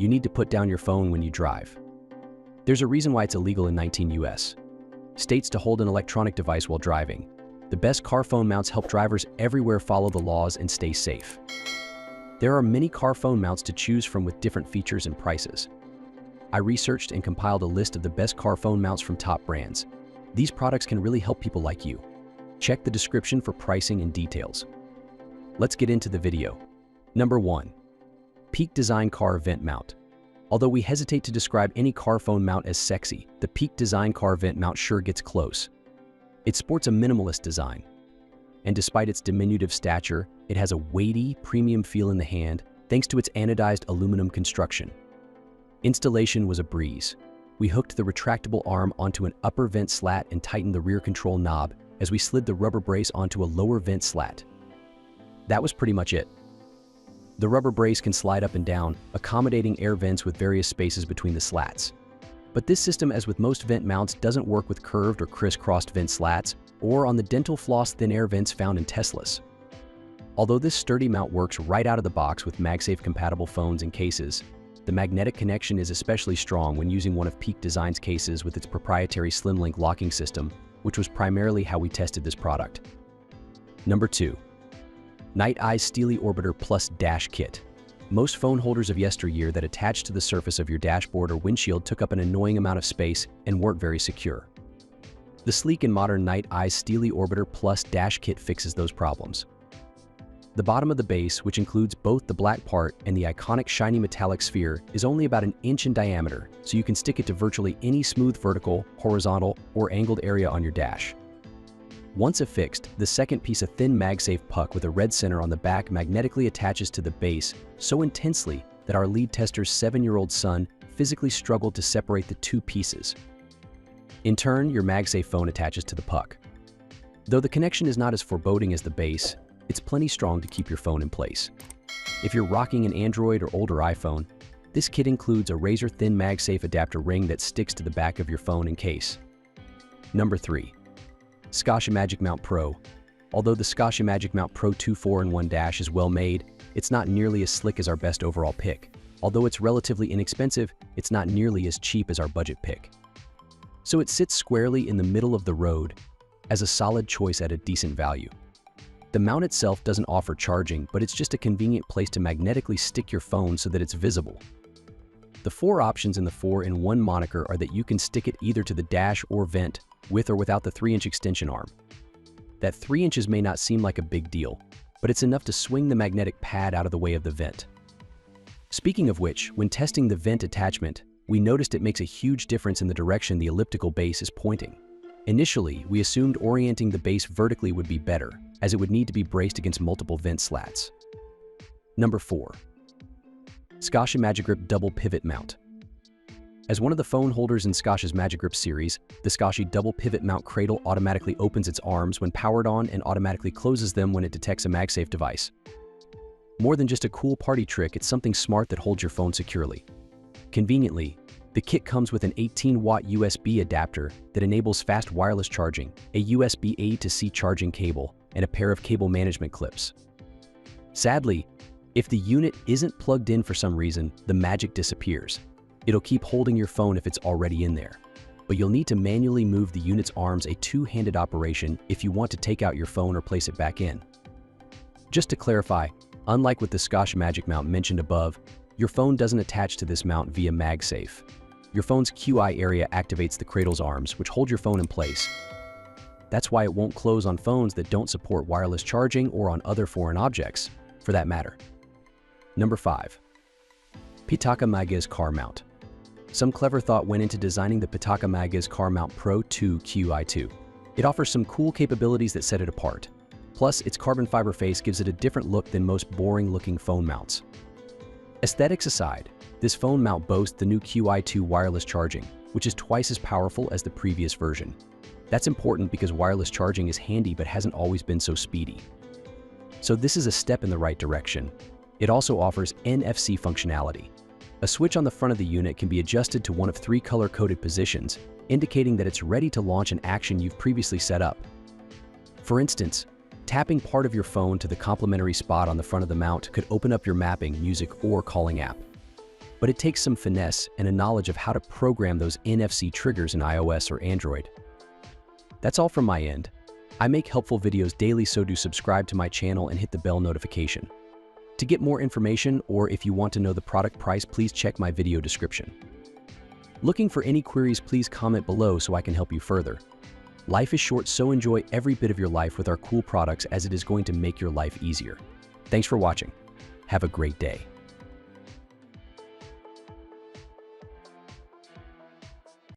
you need to put down your phone when you drive. There's a reason why it's illegal in 19 US states to hold an electronic device while driving. The best car phone mounts help drivers everywhere follow the laws and stay safe. There are many car phone mounts to choose from with different features and prices. I researched and compiled a list of the best car phone mounts from top brands. These products can really help people like you. Check the description for pricing and details. Let's get into the video. Number 1. Peak Design Car Vent Mount. Although we hesitate to describe any car phone mount as sexy, the Peak Design Car Vent Mount sure gets close. It sports a minimalist design, and despite its diminutive stature, it has a weighty, premium feel in the hand thanks to its anodized aluminum construction. Installation was a breeze. We hooked the retractable arm onto an upper vent slat and tightened the rear control knob as we slid the rubber brace onto a lower vent slat. That was pretty much it. The rubber brace can slide up and down, accommodating air vents with various spaces between the slats. But this system, as with most vent mounts, doesn't work with curved or crisscrossed vent slats or on the dental floss thin air vents found in Teslas. Although this sturdy mount works right out of the box with MagSafe compatible phones and cases, the magnetic connection is especially strong when using one of Peak Design's cases with its proprietary SlimLink locking system, which was primarily how we tested this product. Number 2. Nightey Steely Orbiter Plus Dash Kit. Most phone holders of yesteryear that attached to the surface of your dashboard or windshield took up an annoying amount of space and weren't very secure. The sleek and modern Nightey Steely Orbiter Plus Dash Kit fixes those problems. The bottom of the base, which includes both the black part and the iconic shiny metallic sphere, is only about an inch in diameter, so you can stick it to virtually any smooth vertical, horizontal, or angled area on your dash. Once affixed, the second piece of thin MagSafe puck with a red center on the back magnetically attaches to the base so intensely that our lead tester's 7-year-old son physically struggled to separate the two pieces. In turn, your MagSafe phone attaches to the puck. Though the connection is not as foreboding as the base, it's plenty strong to keep your phone in place. If you're rocking an Android or older iPhone, this kit includes a razor-thin MagSafe adapter ring that sticks to the back of your phone and case. Number 3. Scasa Magic Mount Pro. Although the Scasa Magic Mount Pro 2 4-in-1 Dash is well made, it's not nearly as slick as our best overall pick. Although it's relatively inexpensive, it's not nearly as cheap as our budget pick. So it sits squarely in the middle of the road as a solid choice at a decent value. The mount itself doesn't offer charging, but it's just a convenient place to magnetically stick your phone so that it's visible. The 4 options in the 4-in-1 moniker are that you can stick it either to the dash or vent, with or without the 3-inch extension arm. That 3 inches may not seem like a big deal, but it's enough to swing the magnetic pad out of the way of the vent. Speaking of which, when testing the vent attachment, we noticed it makes a huge difference in the direction the elliptical base is pointing. Initially, we assumed orienting the base vertically would be better, as it would need to be braced against multiple vent slats. Number 4. Scasa MagiGrip Double Pivot Mount. As one of the phone holders in Scasa's MagiGrip series, the Scasa Double Pivot Mount Cradle automatically opens its arms when powered on and automatically closes them when it detects a MagSafe device. More than just a cool party trick, it's something smart that holds your phone securely. Conveniently, the kit comes with an 18-watt USB adapter that enables fast wireless charging, a USB A to C charging cable, and a pair of cable management clips. Sadly, if the unit isn't plugged in for some reason, the magic disappears. It'll keep holding your phone if it's already in there, but you'll need to manually move the unit's arms, a two-handed operation, if you want to take out your phone or place it back in. Just to clarify, unlike with the Scasa Magic Mount mentioned above, your phone doesn't attach to this mount via MagSafe. Your phone's QI area activates the cradle's arms, which hold your phone in place. That's why it won't close on phones that don't support wireless charging or on other foreign objects, for that matter. Number 5. PakaMagz Car Mount. Some clever thought went into designing the PakaMagz Car Mount Pro 2 QI2. It offers some cool capabilities that set it apart. Plus, its carbon fiber face gives it a different look than most boring-looking phone mounts. Aesthetics aside, this phone mount boasts the new QI2 wireless charging, which is twice as powerful as the previous version. That's important because wireless charging is handy but hasn't always been so speedy. So this is a step in the right direction. It also offers NFC functionality. A switch on the front of the unit can be adjusted to one of 3 color-coded positions, indicating that it's ready to launch an action you've previously set up. For instance, tapping part of your phone to the complementary spot on the front of the mount could open up your mapping, music, or calling app. but it takes some finesse and a knowledge of how to program those NFC triggers in iOS or Android. That's all from my end. I make helpful videos daily, so do subscribe to my channel and hit the bell notification. To get more information, or if you want to know the product price, please check my video description. Looking for any queries, please comment below so I can help you further. Life is short, so enjoy every bit of your life with our cool products, as it is going to make your life easier. Thanks for watching. Have a great day.